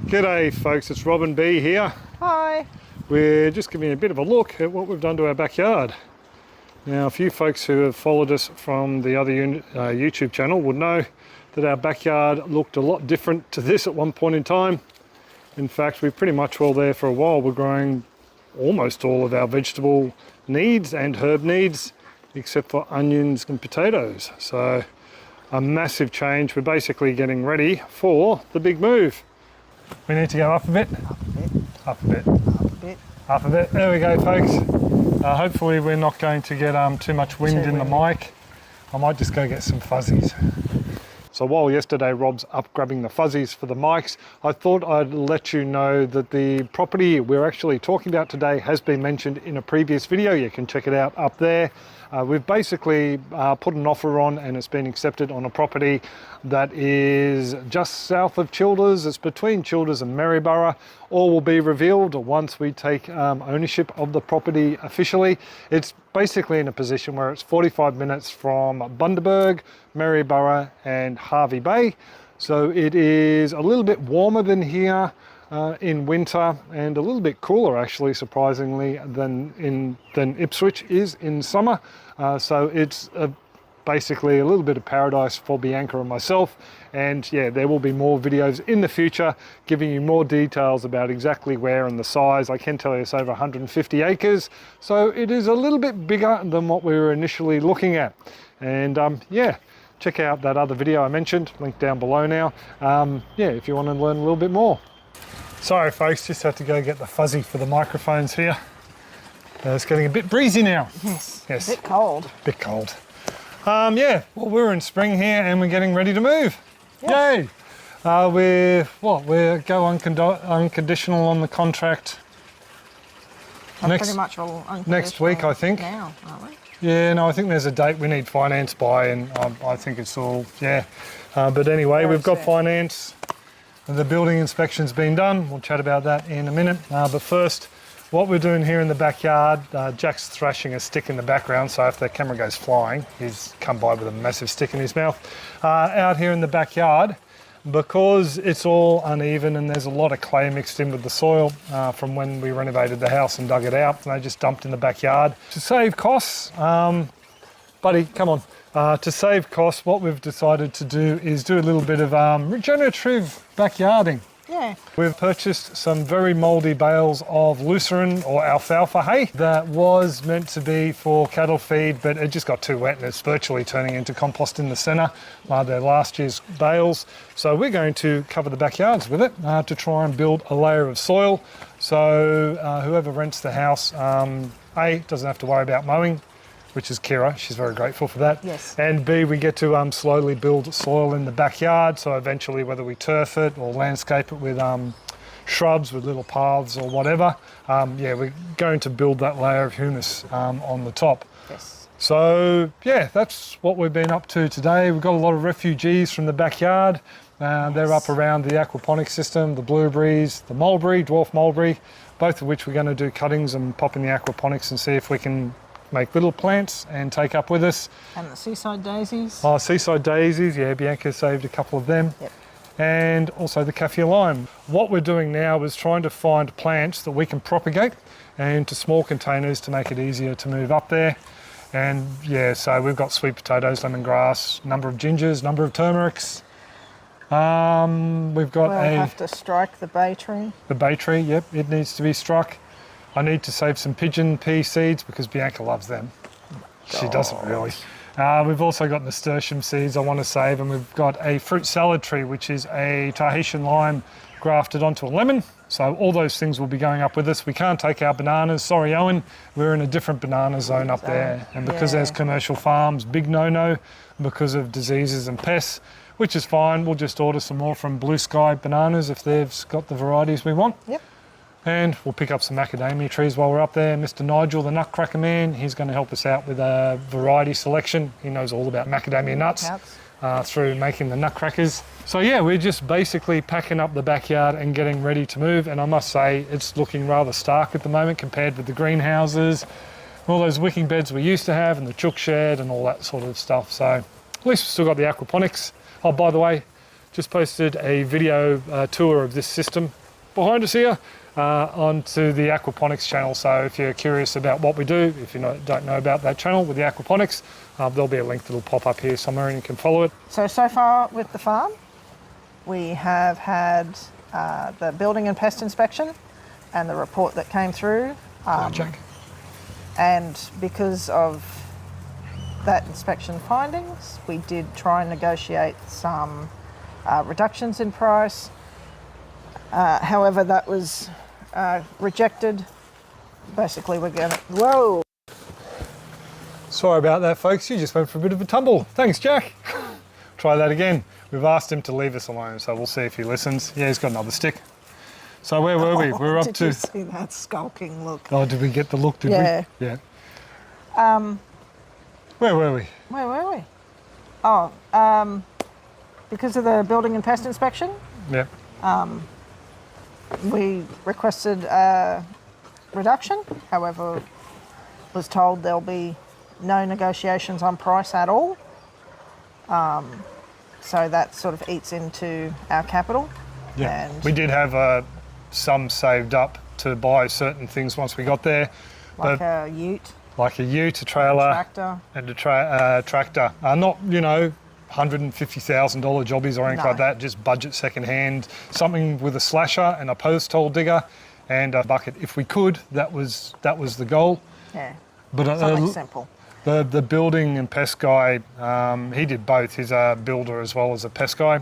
G'day folks, it's Rob and B here. Hi. We're just giving you a bit of a look at what we've done to our backyard. Now, a few folks who have followed us from the other YouTube channel would know that our backyard looked a lot different to this at one point in time. In fact, we pretty much were there for a while. We're growing almost all of our vegetable needs and herb needs, except for onions and potatoes. So a massive change. We're basically getting ready for the big move. We need to go up a bit. Up a bit. Up a bit. Up a bit. There we go, folks. Hopefully we're not going to get too much wind in the mic. I might just go get some fuzzies. So while yesterday Rob's up grabbing the fuzzies for the mics, I thought I'd let you know that the property we're actually talking about today has been mentioned in a previous video. You can check it out up there. We've basically put an offer on and it's been accepted on a property that is just south of Childers. It's between Childers and Maryborough. All will be revealed once we take ownership of the property officially. It's basically in a position where it's 45 minutes from Bundaberg, Maryborough and Hervey Bay. So it is a little bit warmer than here in winter and a little bit cooler actually, surprisingly, than Ipswich is in summer. So it's basically a little bit of paradise for Bianca and myself. And yeah, there will be more videos in the future giving you more details about exactly where and the size. I can tell you it's over 150 acres. So it is a little bit bigger than what we were initially looking at. And yeah, check out that other video I mentioned, link down below now. Yeah, if you want to learn a little bit more. Sorry folks, just had to go get the fuzzy for the microphones here. It's getting a bit breezy now. Yes. Yes. A bit cold. Bit cold. Yeah, well, we're in spring here and we're getting ready to move. Yes. Yay! We're go unconditional on the contract. Pretty much all next week, I think. Now, aren't we? Yeah, no, I think there's a date we need finance by, and I think it's all, yeah. But anyway, we've got finance. The building inspection's been done. We'll chat about that in a minute. But first, what we're doing here in the backyard, Jack's thrashing a stick in the background, so if the camera goes flying, he's come by with a massive stick in his mouth. Out here in the backyard, because it's all uneven and there's a lot of clay mixed in with the soil from when we renovated the house and dug it out, and they just dumped in the backyard. To save costs, buddy, come on. To save costs, what we've decided to do is do a little bit of regenerative backyarding. Yeah. We've purchased some very mouldy bales of lucerne or alfalfa hay that was meant to be for cattle feed, but it just got too wet and it's virtually turning into compost in the centre. They're last year's bales. So we're going to cover the backyards with it to try and build a layer of soil. So whoever rents the house, A, doesn't have to worry about mowing, which is Kira. She's very grateful for that. Yes. And B, we get to slowly build soil in the backyard. So eventually, whether we turf it or landscape it with shrubs, with little paths or whatever, yeah, we're going to build that layer of humus on the top. Yes. So yeah, that's what we've been up to today. We've got a lot of refugees from the backyard. They're up around the aquaponics system, the blueberries, the mulberry, dwarf mulberry, both of which we're going to do cuttings and pop in the aquaponics and see if we can make little plants and take up with us. And the seaside daisies. Oh, seaside daisies, yeah, Bianca saved a couple of them. Yep. And also the kaffir lime. What we're doing now is trying to find plants that we can propagate into small containers to make it easier to move up there. And yeah, so we've got sweet potatoes, lemongrass, number of gingers, number of turmerics. We've got We'll have to strike the bay tree. The bay tree, yep, it needs to be struck. I need to save some pigeon pea seeds because Bianca loves them. She doesn't really. We've also got nasturtium seeds I want to save, and we've got a fruit salad tree, which is a Tahitian lime grafted onto a lemon. So all those things will be going up with us. We can't take our bananas. Sorry, Owen, we're in a different banana zone up there. And because there's commercial farms, big no-no because of diseases and pests, which is fine. We'll just order some more from Blue Sky Bananas if they've got the varieties we want. Yep. And we'll pick up some macadamia trees while we're up there. Mr. Nigel, the nutcracker man, he's going to help us out with a variety selection. He knows all about macadamia nuts through making the nutcrackers. So yeah, we're just basically packing up the backyard and getting ready to move. And I must say, it's looking rather stark at the moment compared with the greenhouses, all those wicking beds we used to have, and the chook shed and all that sort of stuff. So at least we've still got the aquaponics. Oh, by the way, just posted a video tour of this system behind us here onto the Aquaponics channel. So if you're curious about what we do, if you don't know about that channel with the Aquaponics, there'll be a link that'll pop up here somewhere and you can follow it. So far with the farm, we have had the building and pest inspection and the report that came through. Jack. And because of that inspection findings, we did try and negotiate some reductions in price. However, that was rejected. Basically, we're going to... Whoa! Sorry about that, folks. You just went for a bit of a tumble. Thanks, Jack. Try that again. We've asked him to leave us alone, so we'll see if he listens. Yeah, he's got another stick. So where were we? We're up to... Did you see that skulking look? Oh, did we get the look, did we? Yeah. Where were we? Where were we? Oh, because of the building and pest inspection, Yeah. we requested a reduction. However, was told there'll be no negotiations on price at all. So that sort of eats into our capital. Yeah. And We did have some saved up to buy certain things once we got there. like a ute, Like a ute, a trailer, tractor. and a tractor. Not, $150,000 jobbies or anything No. like that, just budget second-hand. Something with a slasher and a post hole digger and a bucket. If we could, that was the goal. Yeah, But something simple. the building and pest guy, he did both. He's a builder as well as a pest guy.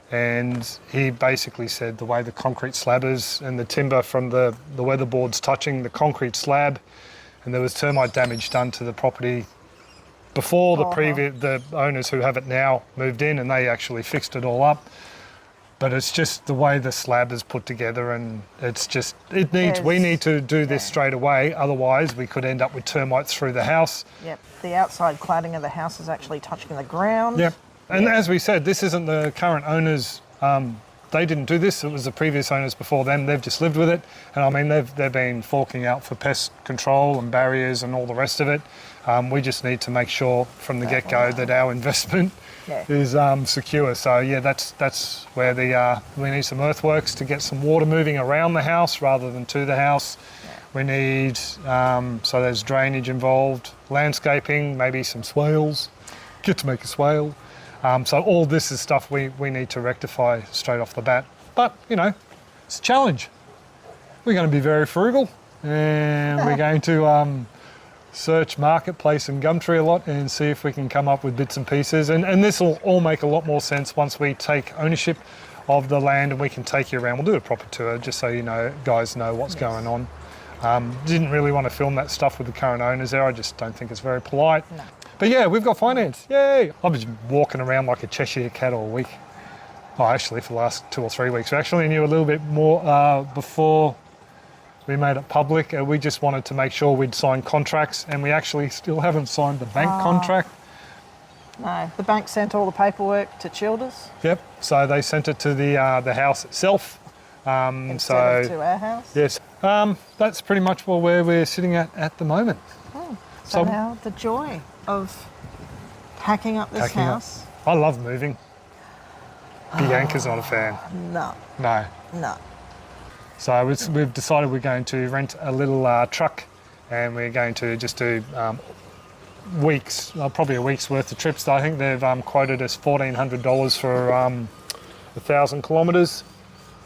And he basically said the way the concrete slab is and the timber from the weatherboards touching the concrete slab, and there was termite damage done to the property before the owners who have it now moved in, and they actually fixed it all up. But it's just the way the slab is put together, and we need to do this straight away, otherwise we could end up with termites through the house. Yep, the outside cladding of the house is actually touching the ground. Yep. And as we said, this isn't the current owners. They didn't do this. It was the previous owners before them. They've just lived with it. And I mean, they've been forking out for pest control and barriers and all the rest of it. We just need to make sure from the get-go that our investment is secure. So yeah, that's where we need some earthworks to get some water moving around the house rather than to the house. Yeah. We need, so there's drainage involved, landscaping, maybe some swales. Get to make a swale. So all this is stuff we need to rectify straight off the bat. But, it's a challenge. We're going to be very frugal, and we're going to search Marketplace and Gumtree a lot and see if we can come up with bits and pieces. And this will all make a lot more sense once we take ownership of the land and we can take you around. We'll do a proper tour just so guys know what's going on. Didn't really want to film that stuff with the current owners there. I just don't think it's very polite. No. But yeah, we've got finance. Yay! I've been walking around like a Cheshire cat all week. Oh, actually, for the last 2 or 3 weeks. We actually knew a little bit more before we made it public. We just wanted to make sure we'd signed contracts, and we actually still haven't signed the bank contract. No, the bank sent all the paperwork to Childers. Yep. So they sent it to the house itself. Instead of to our house. Yes. That's pretty much where we're sitting at the moment. So now the joy of packing up this house. I love moving. Bianca's not a fan. No. No. So we've decided we're going to rent a little truck, and we're going to just do weeks, probably a week's worth of trips. I think they've quoted us $1,400 for 1,000 kilometres.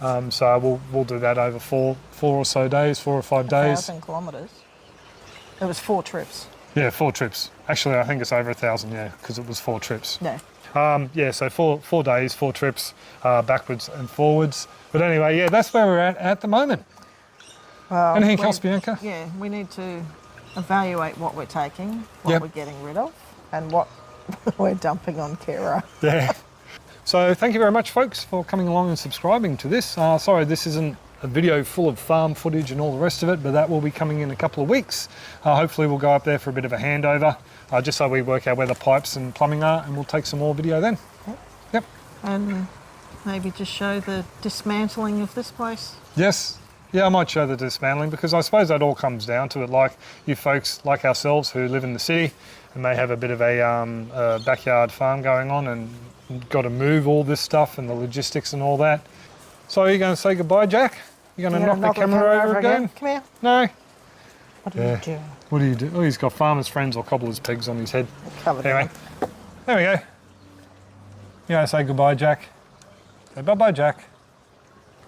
So we'll do that over 4 or 5 days. 1,000 kilometres. It was 4 trips. Yeah, 4 trips. Actually, I think it's over 1,000, yeah, because it was 4 trips. No. So 4 days, 4 trips, backwards and forwards. But anyway, yeah, that's where we're at the moment. Well, anything else, Bianca? Yeah, we need to evaluate what we're taking, what we're getting rid of, and what we're dumping on Kira. Yeah. So thank you very much, folks, for coming along and subscribing to this. Sorry, this isn't a video full of farm footage and all the rest of it, but that will be coming in a couple of weeks. Hopefully we'll go up there for a bit of a handover, just so we work out where the pipes and plumbing are, and we'll take some more video then. Yep. And maybe just show the dismantling of this place. Yes. Yeah, I might show the dismantling, because I suppose that all comes down to it. Like you folks, like ourselves, who live in the city and may have a bit of a backyard farm going on, and got to move all this stuff and the logistics and all that. So are you going to say goodbye, Jack? You're going to knock the camera over again? Come here. No? What are you doing? What do you do? Oh, he's got farmer's friends or cobbler's pegs on his head. Covered Anyway, there we go. You going to say goodbye, Jack? Say bye-bye, Jack.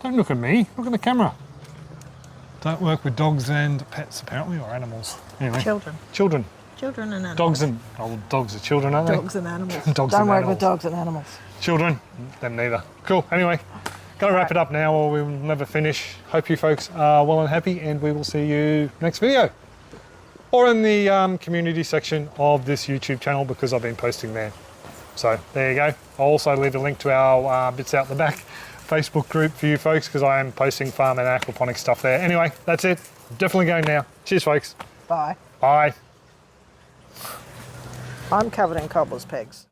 Don't look at me, look at the camera. Don't work with dogs and pets, apparently, or animals. Anyway. Children. Children. Children and animals. Dogs and... Oh, dogs are children, aren't they? Dogs and animals. Dogs Don't and work animals. with dogs and animals. Children, them neither. Cool, anyway, gotta wrap it up now or we'll never finish. Hope you folks are well and happy, and we will see you next video. Or in the community section of this YouTube channel, because I've been posting there. So there you go. I'll also leave a link to our Bits Out the Back Facebook group for you folks, because I am posting farm and aquaponics stuff there. Anyway, that's it. Definitely going now. Cheers, folks. Bye. Bye. I'm covered in cobbler's pegs.